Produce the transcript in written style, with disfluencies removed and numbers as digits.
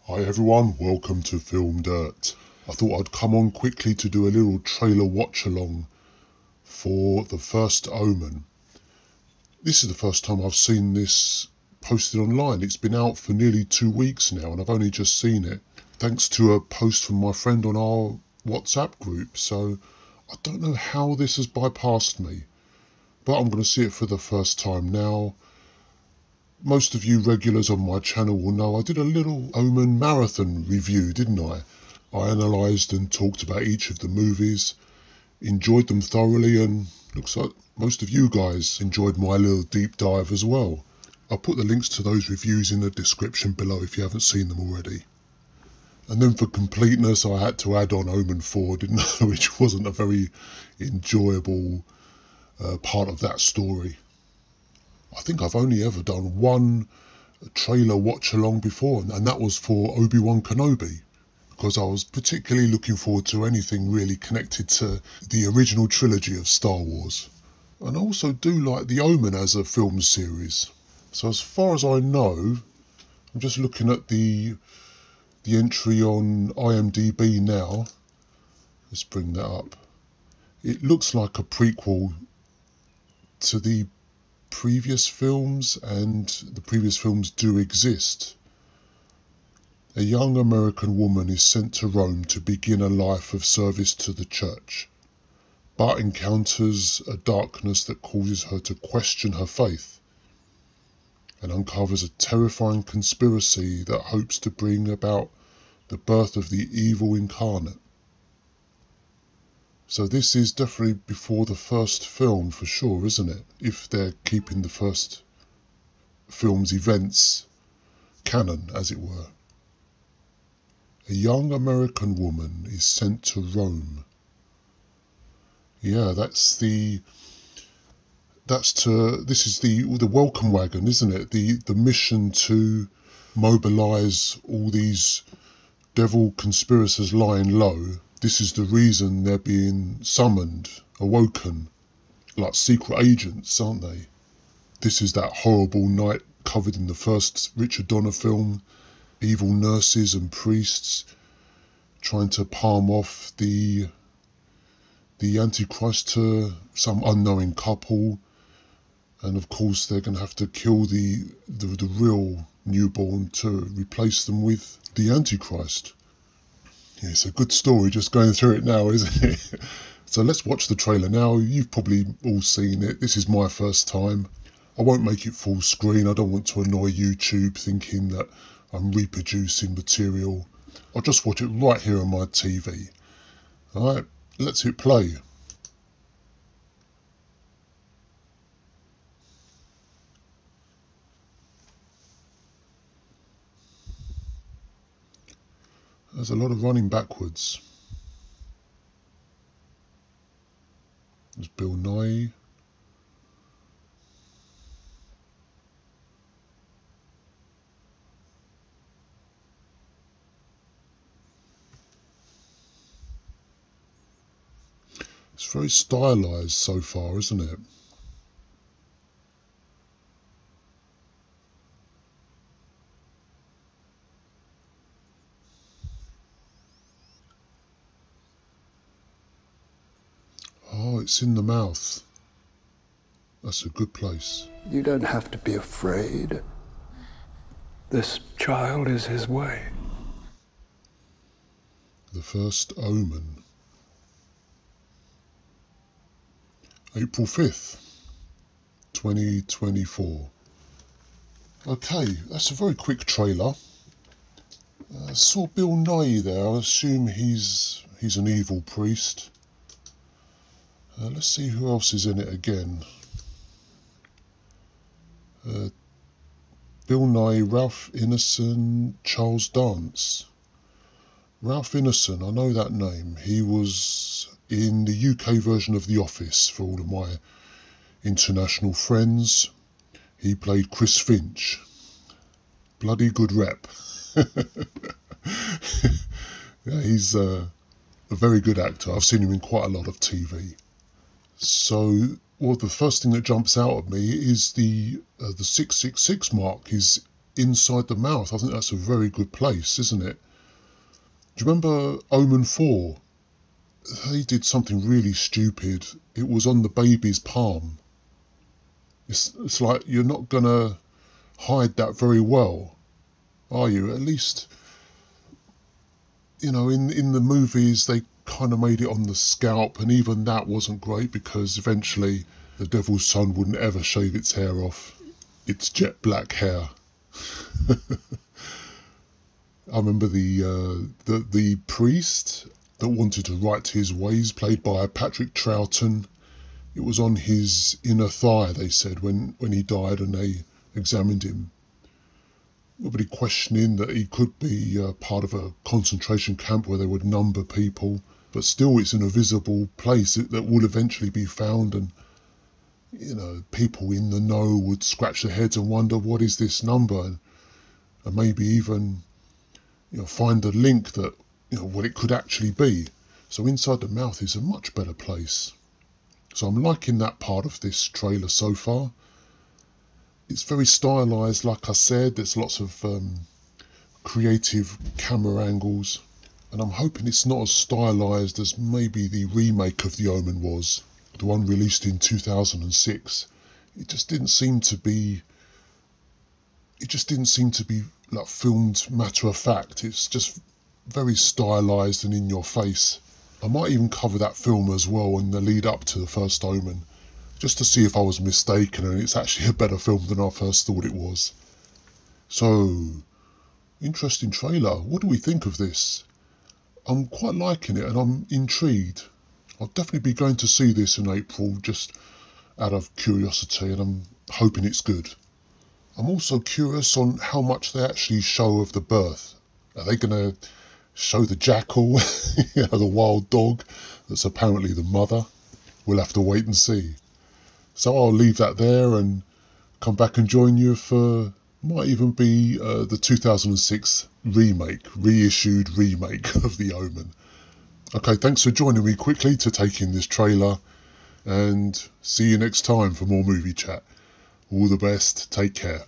Hi everyone, welcome to FilmDirt. I thought I'd come on quickly to do a little trailer watch-along for The First Omen. This is the first time I've seen this posted online. It's been out for nearly 2 weeks now and I've only just seen it, thanks to a post from my friend on our WhatsApp group. So I don't know how this has bypassed me, but I'm going to see it for the first time now. Most of you regulars on my channel will know I did a little Omen marathon review, didn't I? I analysed and talked about each of the movies, enjoyed them thoroughly, and looks like most of you guys enjoyed my little deep dive as well. I'll put the links to those reviews in the description below if you haven't seen them already. And then for completeness I had to add on Omen 4, didn't I? Which wasn't a very enjoyable part of that story. I think I've only ever done one trailer watch along before, and that was for Obi-Wan Kenobi, because I was particularly looking forward to anything really connected to the original trilogy of Star Wars. And I also do like The Omen as a film series. So as far as I know, I'm just looking at the entry on IMDb now. Let's bring that up. It looks like a prequel to the previous films, and the previous films do exist. A young American woman is sent to Rome to begin a life of service to the church, but encounters a darkness that causes her to question her faith and uncovers a terrifying conspiracy that hopes to bring about the birth of the evil incarnate. So this is definitely before the first film for sure, isn't it? If they're keeping the first film's events canon, as it were. A young American woman is sent to Rome. Yeah, this is the welcome wagon, isn't it? The mission to mobilize all these devil conspirators lying low. This is the reason they're being summoned, awoken, like secret agents, aren't they? This is that horrible night covered in the first Richard Donner film. Evil nurses and priests trying to palm off the Antichrist to some unknowing couple. And of course they're going to have to kill the real newborn to replace them with the Antichrist. Yeah, it's a good story just going through it now, isn't it? So let's watch the trailer now. You've probably all seen it. This is my first time. I won't make it full screen. I don't want to annoy YouTube thinking that I'm reproducing material. I'll just watch it right here on my TV. Alright, let's hit play. There's a lot of running backwards. There's Bill Nighi. It's very stylized so far, isn't it? Oh, it's in the mouth. That's a good place. You don't have to be afraid. This child is his way. The First Omen. April 5th, 2024. Okay, that's a very quick trailer. Saw Bill Nighi there. I assume he's an evil priest. Let's see who else is in it again. Bill Nighi, Ralph Ineson, Charles Dance. Ralph Ineson, I know that name. He was in the UK version of The Office for all of my international friends. He played Chris Finch. Bloody good rep. Yeah, he's a very good actor. I've seen him in quite a lot of TV. So, well, the first thing that jumps out at me is the 666 mark is inside the mouth. I think that's a very good place, isn't it? Do you remember Omen 4? They did something really stupid. It was on the baby's palm. It's like you're not going to hide that very well, are you? At least, you know, in the movies they kind of made it on the scalp, and even that wasn't great because eventually the devil's son wouldn't ever shave its hair off. It's jet black hair. I remember the priest that wanted to right his ways, played by Patrick Troughton. It was on his inner thigh, they said, when he died, and they examined him. Nobody questioning that he could be part of a concentration camp where they would number people, but still it's in a visible place that will eventually be found, and you know, people in the know would scratch their heads and wonder what is this number, and maybe even, you know, find a link that, you know, what it could actually be. So inside the mouth is a much better place. So I'm liking that part of this trailer so far. It's very stylized, like I said. There's lots of creative camera angles, and I'm hoping it's not as stylized as maybe the remake of The Omen was, the one released in 2006. It just didn't seem to be like filmed matter of fact. It's just very stylized and in your face. I might even cover that film as well in the lead up to the First Omen, just to see if I was mistaken and it's actually a better film than I first thought it was. So, interesting trailer. What do we think of this? I'm quite liking it and I'm intrigued. I'll definitely be going to see this in April just out of curiosity, and I'm hoping it's good. I'm also curious on how much they actually show of the birth. Are they going to show the jackal, you know, the wild dog that's apparently the mother? We'll have to wait and see. So I'll leave that there and come back and join you for, might even be the 2006 reissued remake of The Omen. Okay, thanks for joining me quickly to take in this trailer, and see you next time for more movie chat. All the best, take care.